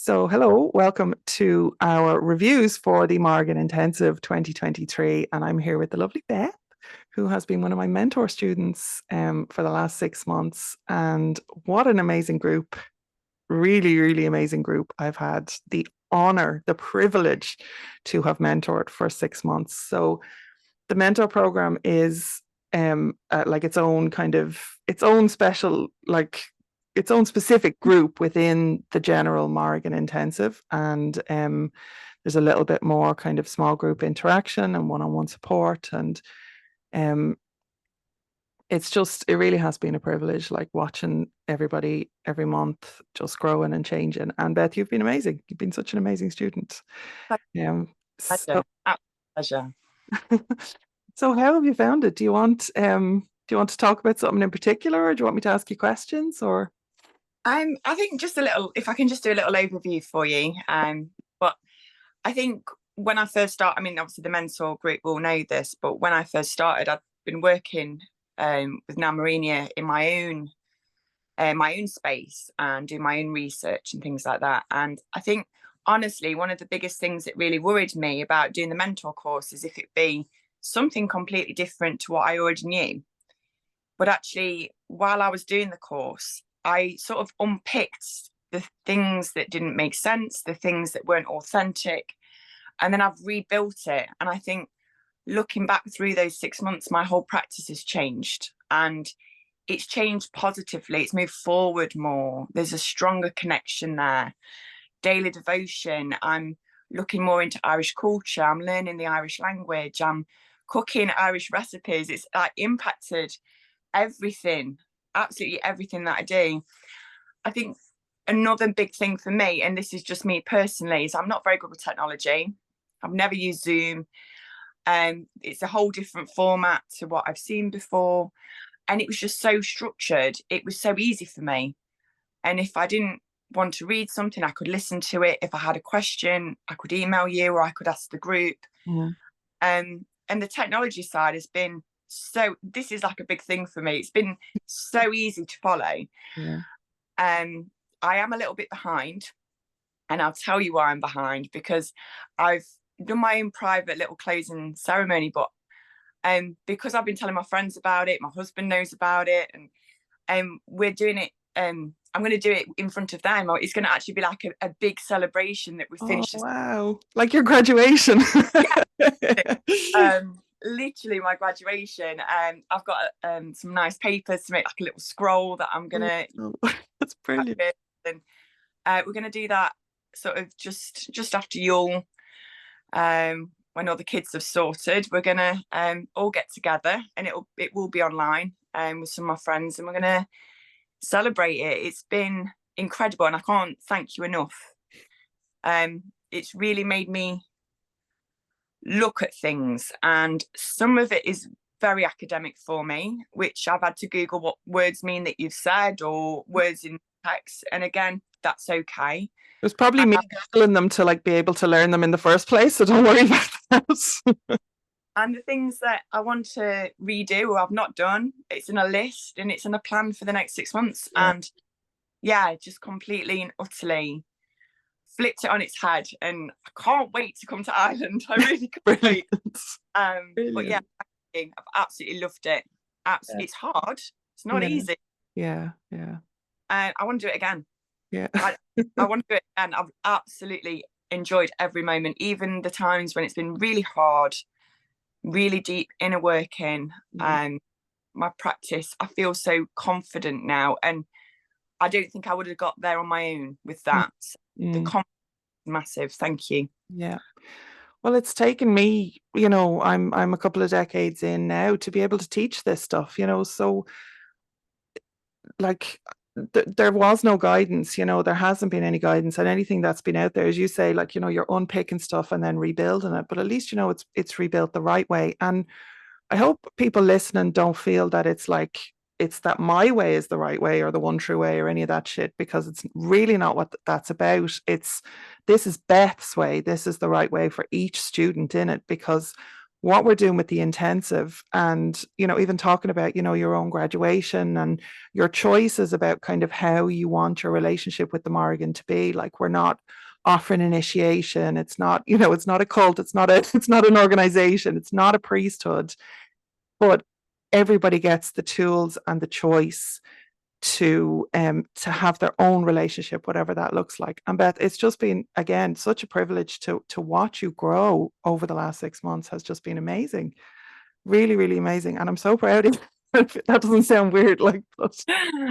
So, hello, welcome to our reviews for the Mórrígan Intensive 2023. And I'm here with the lovely Beth, who has been one of my mentor students for the last 6 months. And what an amazing group! Really, really amazing group. I've had the honor, the privilege to have mentored for 6 months. So, the mentor program is like its own special, like its own specific group within the general Morrigan Intensive. And there's a little bit more kind of small group interaction and one-on-one support. And um, it really has been a privilege, like watching everybody every month just growing and changing. And Beth, you've been amazing. You've been such an amazing student. Um, so, Pleasure. Pleasure. so how have you found it? Do you want to talk about something in particular, or do you want me to ask you questions, or? I think just a little, if I can just do a little overview for you. But I think when I first started, I mean, obviously the mentor group will know this, but when I first started, I'd been working with Nan Marina in my own space and doing my own research and things like that. And I think honestly, one of the biggest things that really worried me about doing the mentor course is if it be something completely different to what I already knew. But actually, while I was doing the course, I sort of unpicked the things that didn't make sense, the things that weren't authentic, and then I've rebuilt it. And I think looking back through those 6 months, my whole practice has changed and it's changed positively. It's moved forward more. There's a stronger connection there. Daily devotion, I'm looking more into Irish culture. I'm learning the Irish language. I'm cooking Irish recipes. It's like impacted everything, absolutely everything that I do. I think another big thing for me, and this is just me personally, is I'm not very good with technology. I've never used Zoom. It's a whole different format to what I've seen before. And it was just so structured. It was so easy for me. And if I didn't want to read something, I could listen to it. If I had a question, I could email you or I could ask the group. Yeah. And the technology side has been this is like a big thing for me. It's been so easy to follow. Yeah. I am a little bit behind, and I'll tell you why I'm behind, because I've done my own private little closing ceremony, but because I've been telling my friends about it, my husband knows about it, and we're doing it. I'm going to do it in front of them. It's going to actually be like a big celebration that we Oh, finished. wow. Like your graduation. Literally my graduation. I've got some nice papers to make like a little scroll that I'm going to. Oh, that's brilliant. And we're going to do that sort of just after Yule. When all the kids have sorted, we're going to all get together, and it will be online with some of my friends, and we're going to celebrate it. It's been incredible, and I can't thank you enough. It's really made me look at things, and some of it is very academic for me, which I've had to Google what words mean that you've said or words in text, and again, that's okay. It was probably me Googling them to like be able to learn them in the first place, so don't worry about that. And the things that I want to redo or I've not done, it's in a list and it's in a plan for the next 6 months. Yeah. And yeah, just completely and utterly flipped it on its head. And I can't wait to come to Ireland. I really can't wait. But yeah, I've absolutely loved it. Absolutely, it's hard. It's not Yeah. easy. Yeah. Yeah. And I want to do it again. Yeah. I want to do it again. I've absolutely enjoyed every moment, even the times when it's been really hard, really deep inner working. My practice, I feel so confident now, and I don't think I would have got there on my own with that. The confidence is massive. Thank you. Yeah. Well, it's taken me, I'm a couple of decades in now to be able to teach this stuff, so like there was no guidance, there hasn't been any guidance, and anything that's been out there, as you say, like, you're unpicking stuff and then rebuilding it, but at least it's rebuilt the right way. And I hope people listening don't feel that it's like it's that my way is the right way or the one true way or any of that shit, because it's really not what that's about. This is Beth's way. This is the right way for each student in it, because what we're doing with the intensive, and even talking about your own graduation and your choices about kind of how you want your relationship with the Morrigan to be. Like, we're not offering initiation, it's not it's not a cult, it's not an organization, it's not a priesthood, but everybody gets the tools and the choice to have their own relationship, whatever that looks like. And Beth, it's just been, again, such a privilege to watch you grow over the last 6 months. Has just been amazing, really, really amazing. And I'm so proud of you. That doesn't sound weird, like, but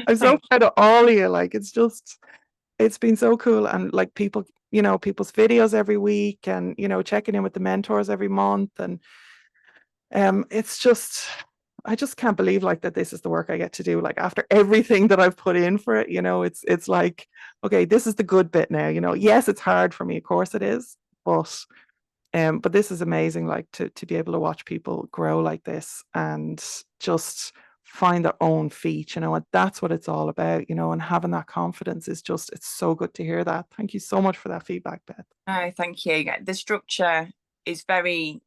I'm so proud of all of you. Like, it's been so cool. And like, people's videos every week, and checking in with the mentors every month. And it's just, I just can't believe, like, that this is the work I get to do. Like, after everything that I've put in for it, it's like, okay, this is the good bit now. Yes, it's hard for me, of course it is, but this is amazing. Like, to be able to watch people grow like this and just find their own feet, and that's what it's all about. And having that confidence is just, it's so good to hear that. Thank you so much for that feedback, Beth. Oh, thank you. The structure is very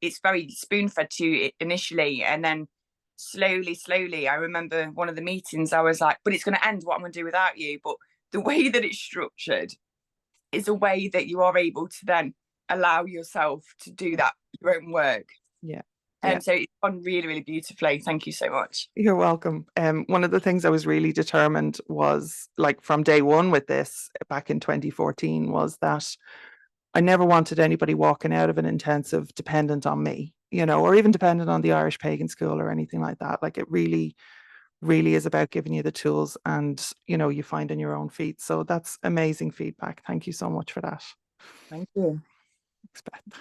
spoon fed to you initially, and then slowly, I remember one of the meetings I was like, but it's going to end, what I'm going to do without you. But the way that it's structured is a way that you are able to then allow yourself to do that, your own work. Yeah. So it's gone really, really beautifully. Thank you so much. You're welcome. One of the things I was really determined was, like, from day one with this back in 2014, was that I never wanted anybody walking out of an intensive dependent on me, or even dependent on the Irish Pagan School or anything like that. Like, it really, really is about giving you the tools, and, you finding your own feet. So that's amazing feedback. Thank you so much for that. Thank you. Thanks, Beth.